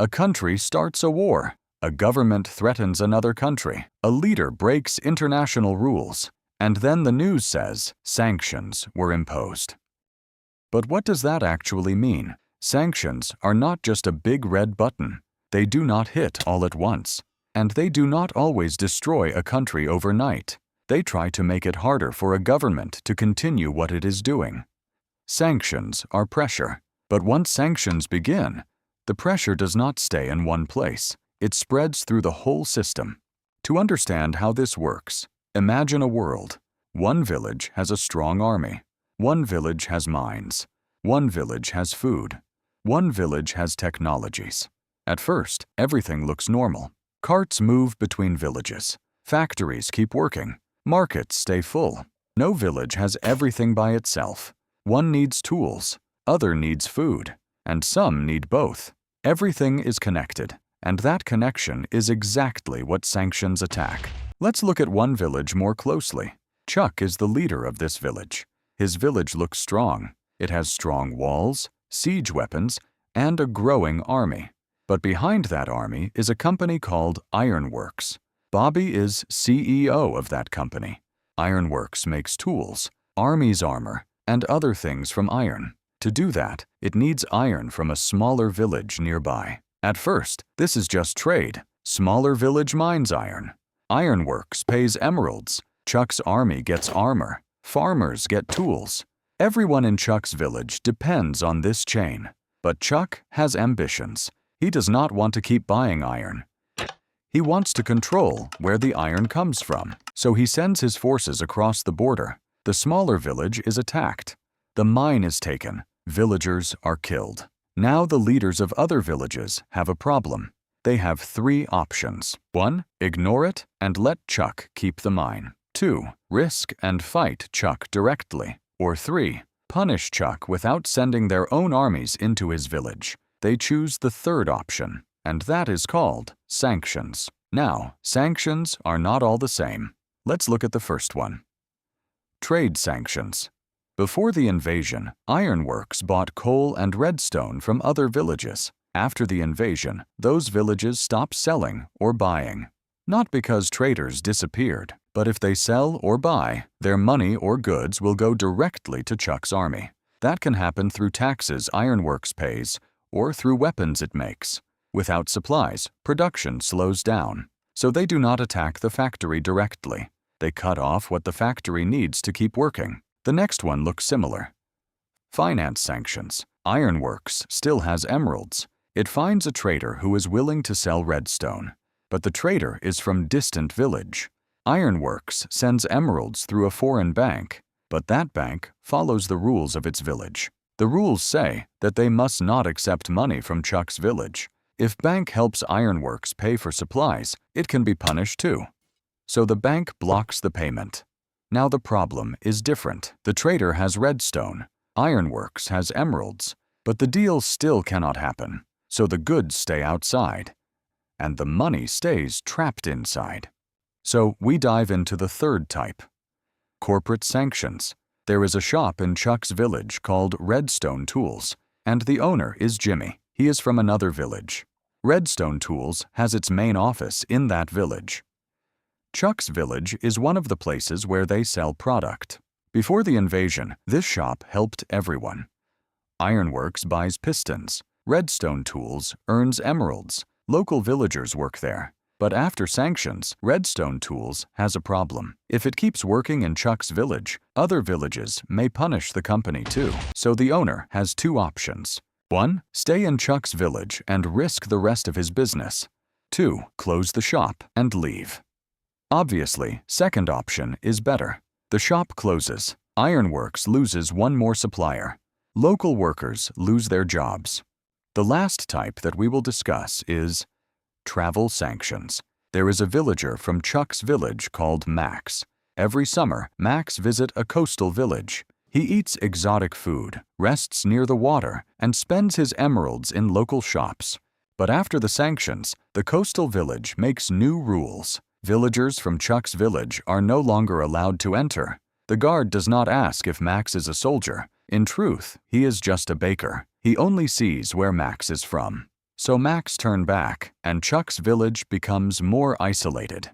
A country starts a war. A government threatens another country. A leader breaks international rules. And then the news says sanctions were imposed. But what does that actually mean? Sanctions are not just a big red button. They do not hit all at once. And they do not always destroy a country overnight. They try to make it harder for a government to continue what it is doing. Sanctions are pressure. But once sanctions begin, the pressure does not stay in one place. It spreads through the whole system. To understand how this works, imagine a world. One village has a strong army. One village has mines. One village has food. One village has technologies. At first, everything looks normal. Carts move between villages. Factories keep working. Markets stay full. No village has everything by itself. One needs tools, other needs food, and some need both. Everything is connected, and that connection is exactly what sanctions attack. Let's look at one village more closely. Chuck is the leader of this village. His village looks strong. It has strong walls, siege weapons, and a growing army. But behind that army is a company called Ironworks. Bobby is CEO of that company. Ironworks makes tools, army's armor, and other things from iron. To do that, it needs iron from a smaller village nearby. At first, this is just trade. Smaller village mines iron. Ironworks pays emeralds. Chuck's army gets armor. Farmers get tools. Everyone in Chuck's village depends on this chain. But Chuck has ambitions. He does not want to keep buying iron. He wants to control where the iron comes from. So he sends his forces across the border. The smaller village is attacked. The mine is taken. Villagers are killed. Now the leaders of other villages have a problem. They have 3 options. 1. Ignore it and let Chuck keep the mine. 2. Risk and fight Chuck directly. Or 3. Punish Chuck without sending their own armies into his village. They choose the third option, and that is called sanctions. Now, sanctions are not all the same. Let's look at the first one. Trade sanctions. Before the invasion, Ironworks bought coal and redstone from other villages. After the invasion, those villages stopped selling or buying. Not because traders disappeared, but if they sell or buy, their money or goods will go directly to Chuck's army. That can happen through taxes Ironworks pays or through weapons it makes. Without supplies, production slows down. So they do not attack the factory directly. They cut off what the factory needs to keep working. The next one looks similar. Finance sanctions. Ironworks still has emeralds. It finds a trader who is willing to sell redstone. But the trader is from distant village. Ironworks sends emeralds through a foreign bank, but that bank follows the rules of its village. The rules say that they must not accept money from Chuck's village. If bank helps Ironworks pay for supplies, it can be punished too. So the bank blocks the payment. Now the problem is different. The trader has redstone. Ironworks has emeralds. But the deal still cannot happen. So the goods stay outside. And the money stays trapped inside. So we dive into the third type. Corporate sanctions. There is a shop in Chuck's village called Redstone Tools, and the owner is Jimmy. He is from another village. Redstone Tools has its main office in that village. Chuck's village is one of the places where they sell product. Before the invasion, this shop helped everyone. Ironworks buys pistons. Redstone Tools earns emeralds. Local villagers work there. But after sanctions, Redstone Tools has a problem. If it keeps working in Chuck's village, other villages may punish the company too. So the owner has 2 options. 1. Stay in Chuck's village and risk the rest of his business. 2. Close the shop and leave. Obviously, second option is better. The shop closes. Ironworks loses one more supplier. Local workers lose their jobs. The last type that we will discuss is travel sanctions. There is a villager from Chuck's village called Max. Every summer, Max visits a coastal village. He eats exotic food, rests near the water, and spends his emeralds in local shops. But after the sanctions, the coastal village makes new rules. Villagers from Chuck's village are no longer allowed to enter. The guard does not ask if Max is a soldier. In truth, he is just a baker. He only sees where Max is from. So Max turns back, and Chuck's village becomes more isolated.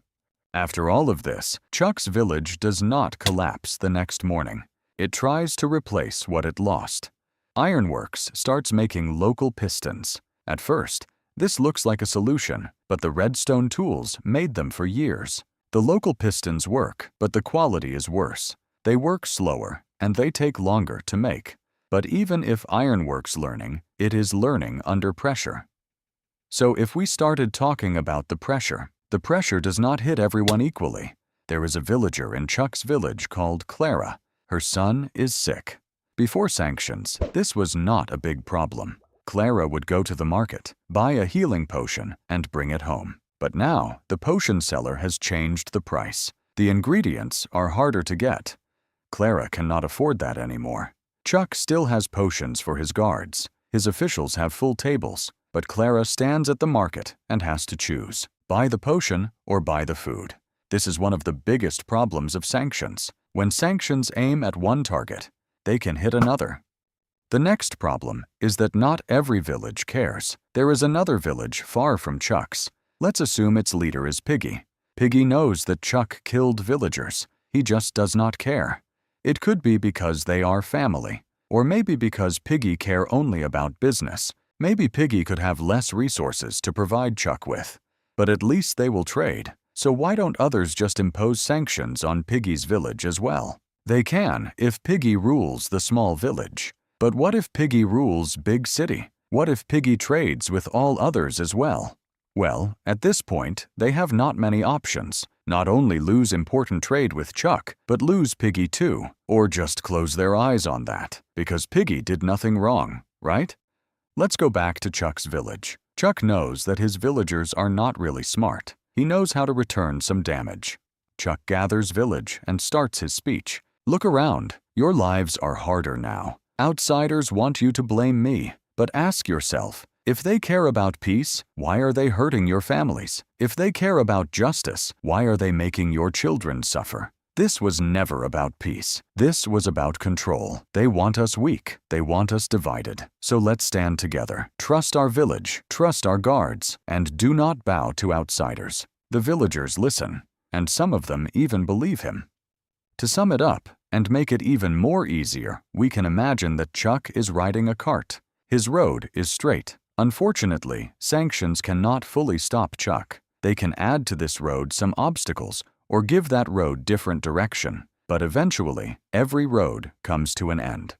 After all of this, Chuck's village does not collapse the next morning. It tries to replace what it lost. Ironworks starts making local pistons. At first, this looks like a solution, but the redstone tools made them for years. The local pistons work, but the quality is worse. They work slower, and they take longer to make. But even if Ironworks learning, it is learning under pressure. So if we started talking about the pressure does not hit everyone equally. There is a villager in Chuck's village called Clara. Her son is sick. Before sanctions, this was not a big problem. Clara would go to the market, buy a healing potion, and bring it home. But now, the potion seller has changed the price. The ingredients are harder to get. Clara cannot afford that anymore. Chuck still has potions for his guards. His officials have full tables, but Clara stands at the market and has to choose. Buy the potion or buy the food. This is one of the biggest problems of sanctions. When sanctions aim at one target, they can hit another. The next problem is that not every village cares. There is another village far from Chuck's. Let's assume its leader is Piggy. Piggy knows that Chuck killed villagers. He just does not care. It could be because they are family, or maybe because Piggy care only about business. Maybe Piggy could have less resources to provide Chuck with. But at least they will trade. So why don't others just impose sanctions on Piggy's village as well? They can if Piggy rules the small village. But what if Piggy rules big city? What if Piggy trades with all others as well? Well, at this point, they have not many options. Not only lose important trade with Chuck, but lose Piggy too. Or just close their eyes on that, because Piggy did nothing wrong, right? Let's go back to Chuck's village. Chuck knows that his villagers are not really smart. He knows how to return some damage. Chuck gathers village and starts his speech. Look around. Your lives are harder now. Outsiders want you to blame me. But ask yourself, if they care about peace, why are they hurting your families? If they care about justice, why are they making your children suffer? This was never about peace. This was about control. They want us weak. They want us divided. So let's stand together. Trust our village. Trust our guards. And do not bow to outsiders. The villagers listen, and some of them even believe him. To sum it up, and make it even more easier, we can imagine that Chuck is riding a cart. His road is straight. Unfortunately, sanctions cannot fully stop Chuck. They can add to this road some obstacles or give that road different direction, but eventually, every road comes to an end.